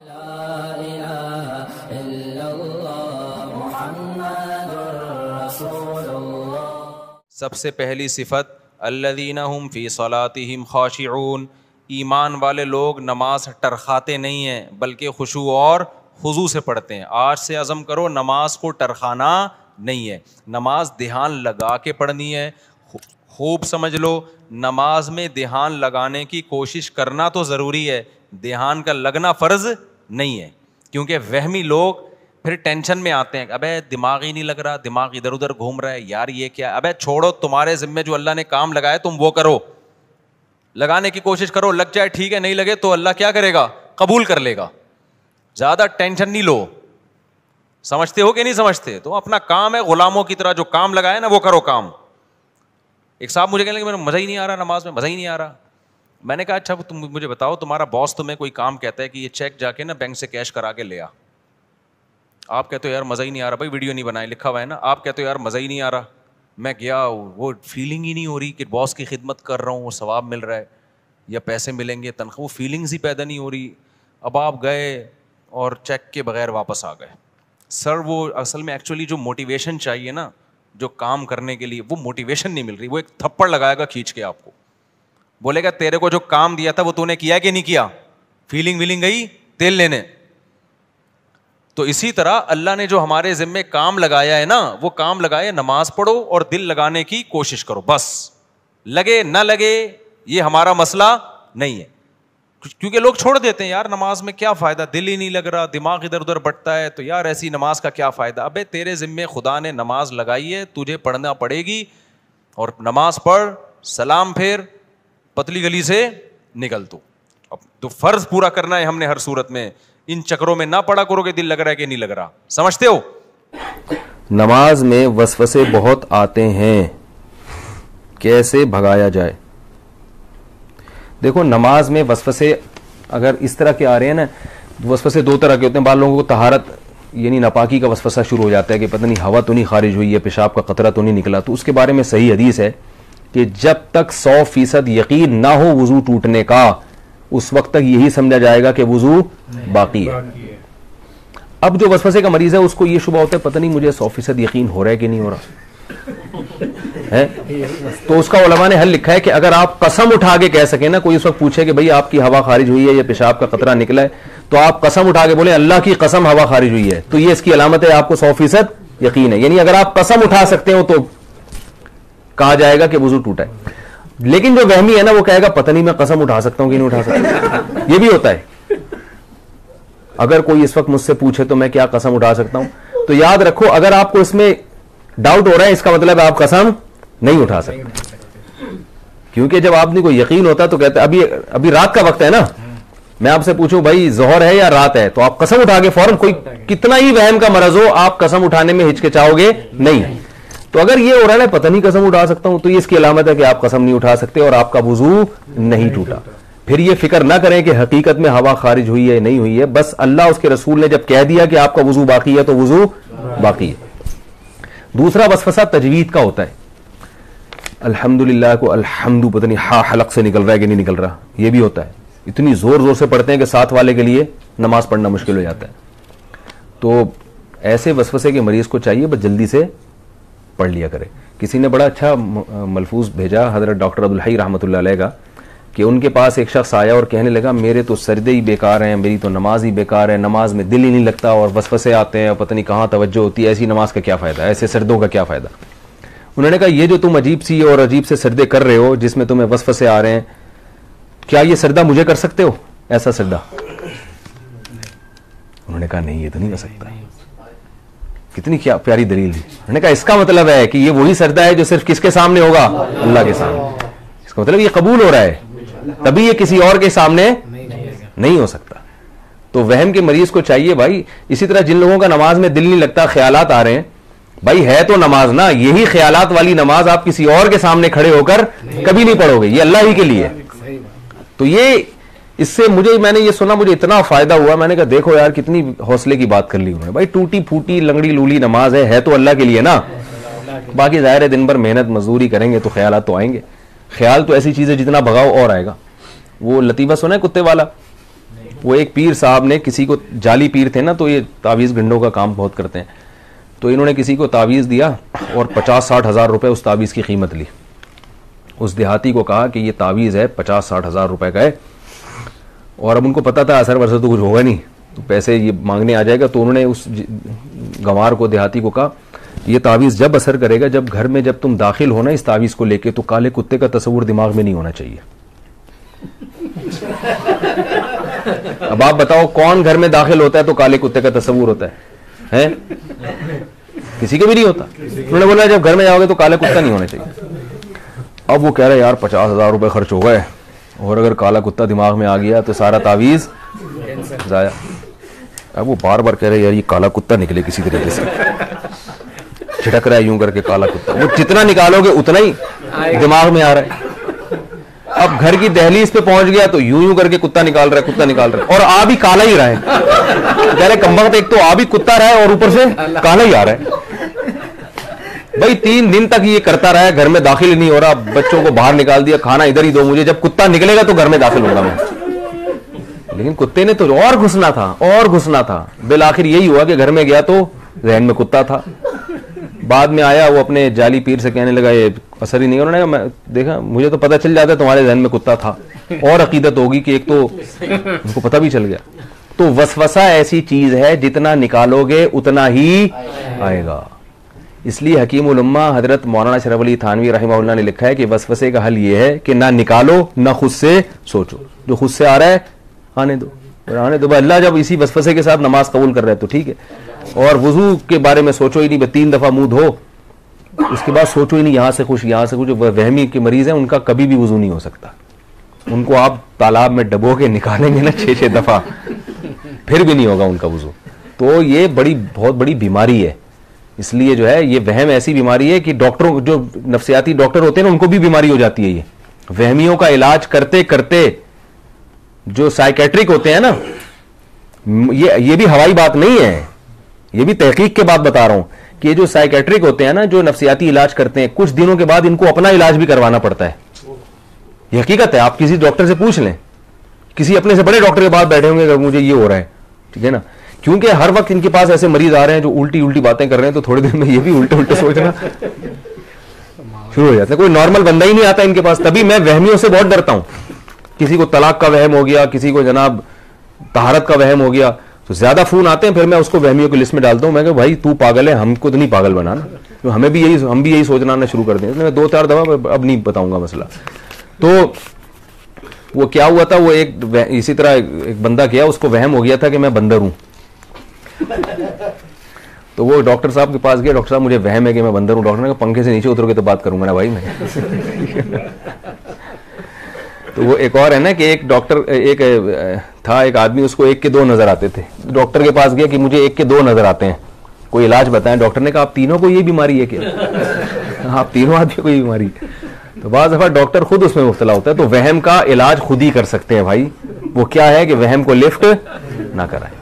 سب سے پہلی صفت الذین هم فی صلاتہم خاشعون، ایمان والے لوگ نماز ٹرخاتے نہیں ہیں بلکہ خشوع اور خضوع سے پڑھتے ہیں۔ آج سے عزم کرو نماز کو ٹرخانا نہیں ہے، نماز دھیان لگا کے پڑھنی ہے۔ خوب سمجھ لو، نماز میں دھیان لگانے کی کوشش کرنا تو ضروری ہے، دھیان کا لگنا فرض نہیں ہے، کیونکہ وہمی لوگ پھر ٹینشن میں آتے ہیں، ابے دماغ ہی نہیں لگ رہا، دماغ ادھر ادھر گھوم رہا ہے، یار یہ کیا، ابے چھوڑو، تمہارے ذمے جو اللہ نے کام لگایا تم وہ کرو، لگانے کی کوشش کرو، لگ جائے ٹھیک ہے، نہیں لگے تو اللہ کیا کرے گا، قبول کر لے گا۔ زیادہ ٹینشن نہیں لو، سمجھتے ہو کہ نہیں سمجھتے؟ تو اپنا کام ہے، غلاموں کی طرح جو کام لگایا نا وہ کرو کام۔ ایک صاحب مجھے کہنے لگے میرا مزہ ہی نہیں آ رہا نماز میں، مزہ ہی نہیں آ رہا۔ میں نے کہا اچھا تم مجھے بتاؤ، تمہارا باس تمہیں کوئی کام کہتا ہے کہ یہ چیک جا کے نا بینک سے کیش کرا کے لے آ، آپ کہتے ہو یار مزہ ہی نہیں آ رہا، بھائی ویڈیو نہیں بنائے لکھا ہوا ہے نا، آپ کہتے ہو یار مزہ ہی نہیں آ رہا، میں گیا، وہ فیلنگ ہی نہیں ہو رہی کہ باس کی خدمت کر رہا ہوں، وہ ثواب مل رہا ہے یا پیسے ملیں گے تنخواہ، وہ فیلنگز ہی پیدا نہیں ہو رہی۔ اب آپ گئے اور چیک کے بغیر واپس آ گئے۔ سر وہ اصل میں ایکچولی جو موٹیویشن چاہیے نا جو کام کرنے کے لیے، وہ موٹیویشن نہیں مل رہی، وہ ایک تھپڑ لگائے گا کھینچ کے آپ کو، بولے گا تیرے کو جو کام دیا تھا وہ تو نے کیا کہ نہیں کیا، فیلنگ ویلنگ گئی تیل لینے۔ تو اسی طرح اللہ نے جو ہمارے ذمے کام لگایا ہے نا، وہ کام لگائے، نماز پڑھو اور دل لگانے کی کوشش کرو، بس لگے نہ لگے یہ ہمارا مسئلہ نہیں ہے، کیونکہ لوگ چھوڑ دیتے ہیں، یار نماز میں کیا فائدہ، دل ہی نہیں لگ رہا، دماغ ادھر ادھر بٹتا ہے، تو یار ایسی نماز کا کیا فائدہ۔ ابے تیرے ذمے خدا نے نماز لگائی ہے، تجھے پڑھنا پڑے گی، اور نماز پڑھ، سلام پھیر، پتلی گلی سے نکل تو فرض پورا کرنا ہے ہم نے ہر صورت میں، ان چکروں میں نہ پڑا کرو کہ دل لگ رہا ہے کہ نہیں لگ رہا۔ سمجھتے ہو؟ نماز میں وسوسے بہت آتے ہیں، کیسے بھگایا جائے؟ دیکھو نماز میں وسوسے اگر اس طرح کے آ رہے ہیں نا، وسوسے دو طرح کے ہوتے ہیں۔ بعض لوگوں کو طہارت یعنی ناپاکی کا وسوسہ شروع ہو جاتا ہے کہ پتہ نہیں ہوا تو نہیں خارج ہوئی ہے، پیشاب کا قطرہ تو نہیں نکلا، تو اس کے بارے میں صحیح حدیث ہے کہ جب تک 100% یقین نہ ہو وضو ٹوٹنے کا، اس وقت تک یہی سمجھا جائے گا کہ وضو باقی ہے۔ اب جو وسوسے کا مریض ہے اس کو یہ شبہ ہوتا ہے پتہ نہیں مجھے 100% یقین ہو رہا ہے کہ نہیں ہو رہا ہے، تو اس کا علماء نے حل لکھا ہے کہ اگر آپ قسم اٹھا کے کہہ سکیں نا، کوئی اس وقت پوچھے کہ بھئی آپ کی ہوا خارج ہوئی ہے یا پیشاب کا قطرہ نکلا ہے، تو آپ قسم اٹھا کے بولیں اللہ کی قسم ہوا خارج ہوئی ہے، تو یہ اس کی علامت ہے آپ کو 100% یقین ہے۔ یعنی اگر آپ قسم اٹھا سکتے ہو تو کہا جائے گا کہ وضو ٹوٹا ہے۔ لیکن جو وہمی ہے نا وہ کہے گا پتہ نہیں میں قسم اٹھا سکتا ہوں کہ نہیں اٹھا سکتا، یہ بھی ہوتا ہے۔ اگر کوئی اس وقت مجھ سے پوچھے تو میں کیا قسم اٹھا سکتا ہوں، تو یاد رکھو اگر آپ کو اس میں ڈاؤٹ ہو رہا ہے اس کا مطلب ہے آپ قسم نہیں اٹھا سکتے، کیونکہ جب آدمی کو یقین ہوتا تو کہتا ہے ابھی رات کا وقت ہے نا، میں آپ سے پوچھوں بھائی ظہر ہے یا رات ہے، تو آپ قسم اٹھا کے فوراً، کوئی کتنا ہی وہم کا مرض ہو آپ قسم اٹھانے میں ہچکچاؤ گے نہیں۔ تو اگر یہ ہو رہا ہے پتہ نہیں قسم اٹھا سکتا ہوں، تو یہ اس کی علامت ہے کہ آپ قسم نہیں اٹھا سکتے اور آپ کا وضو نہیں ٹوٹا۔ پھر یہ فکر نہ کریں کہ حقیقت میں ہوا خارج ہوئی ہے نہیں ہوئی ہے، بس اللہ اس کے رسول نے جب کہہ دیا کہ آپ کا وضو باقی ہے تو وضو باقی ہے۔ دوسرا وسوسہ تجوید کا ہوتا ہے، الحمدللہ کو الحمد پتہ نہیں ہا حلق سے نکل رہا ہے کہ نہیں نکل رہا، یہ بھی ہوتا ہے، اتنی زور زور سے پڑھتے ہیں کہ ساتھ والے کے لیے نماز پڑھنا مشکل ہو جاتا ہے۔ تو ایسے وسوسے کے مریض کو چاہیے بس جلدی سے پڑھ لیا کرے۔ کسی نے بڑا اچھا ملفوظ بھیجا حضرت ڈاکٹر عبدالحی رحمۃ اللہ علیہ کا، کہ ان کے پاس ایک شخص آیا اور کہنے لگا میرے تو سردے ہی بیکار ہیں، میری تو نماز ہی بیکار ہے، نماز میں دل ہی نہیں لگتا اور وسوسے آتے ہیں اور پتہ نہیں کہاں توجہ ہوتی ہے، ایسی نماز کا کیا فائدہ، ایسے سردوں کا کیا فائدہ؟ انہوں نے کہا یہ جو تم عجیب سی اور عجیب سے سردے کر رہے ہو جس میں تمہیں وسوسے آ رہے ہیں، کیا یہ سردہ مجھے کر سکتے ہو ایسا سردہ؟ انہوں نے کہا نہیں یہ تو نہیں کر سکتا۔ کتنی کیا پیاری دلیل دی۔ انہوں نے کہا اس کا مطلب ہے کہ یہ وہی سردہ ہے جو صرف کس کے سامنے ہوگا، اللہ کے سامنے، اس کا مطلب یہ قبول ہو رہا ہے، تبھی یہ کسی اور کے سامنے نہیں ہو سکتا۔ تو وہم کے مریض کو چاہیے بھائی، اسی طرح جن لوگوں کا نماز میں دل نہیں لگتا، خیالات آ رہے ہیں، بھائی ہے تو نماز نا، یہی خیالات والی نماز آپ کسی اور کے سامنے کھڑے ہو کر کبھی نہیں پڑھو گے، یہ اللہ ہی کے لیے۔ تو یہ اس سے میں نے یہ سنا، مجھے اتنا فائدہ ہوا، میں نے کہا دیکھو یار کتنی حوصلے کی بات کر لی انہوں نے، بھائی ٹوٹی پھوٹی لنگڑی لولی نماز ہے تو اللہ کے لیے نا، باقی ظاہر ہے دن بھر محنت مزدوری کریں گے تو خیالات تو آئیں گے۔ خیال تو ایسی چیز ہے جتنا بھگاؤ اور آئے گا۔ وہ لطیفہ سنا ہے کتے والا، وہ ایک پیر صاحب نے کسی کو, جعلی پیر تھے نا, تو یہ تعویذ گنڈوں کا کام بہت کرتے ہیں, تو انہوں نے کسی کو تعویذ دیا اور 50-60 ہزار روپے اس تعویذ کی قیمت لی. اس دیہاتی کو کہا کہ یہ تعویذ ہے 50-60 ہزار روپے کا ہے, اور اب ان کو پتا تھا اثر ورثہ تو کچھ ہوگا نہیں, تو پیسے یہ مانگنے آ جائے گا. تو انہوں نے اس گنوار کو, دیہاتی کو کہا یہ تعویذ جب اثر کرے گا, جب گھر میں جب تم داخل ہونا اس تعویذ کو لے کے, تو کالے کتے کا تصور دماغ میں نہیں ہونا چاہیے. اب آپ بتاؤ کون گھر میں داخل ہوتا ہے تو کالے کتے کا تصور ہوتا ہے؟ کسی کو بھی نہیں ہوتا. انہوں نے بولا جب گھر میں جاؤ گے تو کالا کتا نہیں ہونا چاہیے. اب وہ کہہ رہے یار 50 ہزار روپے خرچ ہو گئے, اور اگر کالا کتا دماغ میں آ گیا تو سارا تعویذ ضائع. اب وہ بار بار کہہ رہے یار یہ کالا کتا نکلے کسی طریقے سے, چھٹک رہا ہے یوں کر کے کالا کتا. وہ جتنا نکالو گے اتنا ہی دماغ میں آ رہا ہے. اب گھر کی دہلیز پہ پہنچ گیا تو یوں کر کے کتا نکال رہا ہے, کتا نکال رہا ہے, اور آ بھی کالا ہی رہا ہے. کہہ رہے کمبخت ایک تو آ بھی کتا رہا ہے اور اوپر سے کالا ہی آ رہا ہے. بھائی 3 دن تک یہ کرتا رہا ہے, گھر میں داخل ہی نہیں ہو رہا, بچوں کو باہر نکال دیا, کھانا ادھر ہی دو مجھے, جب کتا نکلے گا تو گھر میں داخل ہوگا میں. لیکن کتے نے تو اور گھسنا تھا اور گھسنا تھا. بالآخر یہی ہوا کہ گھر میں گیا تو ذہن میں کتا تھا. بعد میں آیا وہ اپنے جعلی پیر سے کہنے لگا یہ اثر ہی نہیں. انہوں نے میں دیکھا مجھے تو پتہ چل جاتا ہے تمہارے ذہن میں کتا تھا, اور عقیدت ہوگی کہ ایک تو ان کو پتہ بھی چل گیا. تو وسوسہ ایسی چیز ہے جتنا نکالو گے اتنا ہی آئے گا. اس لیے حکیم الامہ حضرت مولانا اشرف علی تھانوی رحمہ اللہ نے لکھا ہے کہ وسوسے کا حل یہ ہے کہ نہ نکالو نہ خود سے سوچو. جو خود سے آ رہا ہے آنے دو, آنے دو. اللہ جب اسی وسوسے کے ساتھ نماز قبول کر رہا ہے تو ٹھیک ہے. اور وضو کے بارے میں سوچو ہی نہیں, 3 دفعہ منہ دھو, اس کے بعد سوچو ہی نہیں یہاں سے خوش یہاں سے خوش. جو وہمی کے مریض ہیں ان کا کبھی بھی وضو نہیں ہو سکتا. ان کو آپ تالاب میں ڈبو کے نکالیں گے نا 6 دفعہ, پھر بھی نہیں ہوگا ان کا وضو. تو یہ بہت بڑی بیماری ہے. اس لیے جو ہے یہ وہم ایسی بیماری ہے کہ ڈاکٹروں, جو نفسیاتی ڈاکٹر ہوتے ہیں نا, ان کو بھی بیماری ہو جاتی ہے. یہ وہمیوں کا علاج کرتے کرتے جو سائیکیٹرک ہوتے ہیں نا, یہ بھی ہوائی بات نہیں ہے, یہ بھی تحقیق کے بعد بتا رہا ہوں کہ یہ جو سائیکیٹرک ہوتے ہیں نا, جو نفسیاتی علاج کرتے ہیں, کچھ دنوں کے بعد ان کو اپنا علاج بھی کروانا پڑتا ہے. یہ حقیقت ہے. آپ کسی ڈاکٹر سے پوچھ لیں, کسی اپنے سے بڑے ڈاکٹر کے پاس بیٹھے ہوں گے, اگر مجھے یہ ہو رہا ہے, ٹھیک ہے نا, کیونکہ ہر وقت ان کے پاس ایسے مریض آ رہے ہیں جو الٹی باتیں کر رہے ہیں, تو تھوڑے دن میں یہ بھی الٹے سوچنا شروع ہو جاتا ہے. کوئی نارمل بندہ ہی نہیں آتا ان کے پاس. تبھی میں وہمیوں سے بہت ڈرتا ہوں. کسی کو طلاق کا وہم ہو گیا, کسی کو جناب طہارت کا وہم ہو گیا, تو زیادہ فون آتے ہیں, پھر میں اس کو وہمیوں کی لسٹ میں ڈالتا ہوں. میں کہ بھائی تو پاگل ہے, ہم کو تو نہیں پاگل بنانا, تو ہم بھی یہی سوچنا شروع کر دیں. میں 2-4 دفعہ اب نہیں بتاؤں گا مسئلہ. تو وہ کیا ہوا تھا, وہ اسی طرح ایک بندہ کیا, اس کو وہم ہو گیا تھا کہ میں بندر ہوں. تو وہ ڈاکٹر صاحب کے پاس گیا, ڈاکٹر صاحب مجھے وہم ہے کہ میں بندر ہوں. ڈاکٹر نے کہا پنکھے سے نیچے اتر کے تو بات کروں گا نا بھائی میں. تو وہ ایک اور ہے نا کہ ایک ڈاکٹر, ایک آدمی, اس کو 1 کے 2 نظر آتے تھے. ڈاکٹر کے پاس گیا کہ مجھے 1 کے 2 نظر آتے ہیں, کوئی علاج بتائیں. ڈاکٹر نے کہا آپ تینوں کو یہ بیماری ہے کیا؟ آپ تینوں آدمی کو یہ بیماری. تو بعض دفعہ ڈاکٹر خود اس میں مبتلا ہوتا ہے. تو وہم کا علاج خود ہی کر سکتے ہیں بھائی. وہ کیا ہے کہ وہم کو لفٹ نہ کرائیں.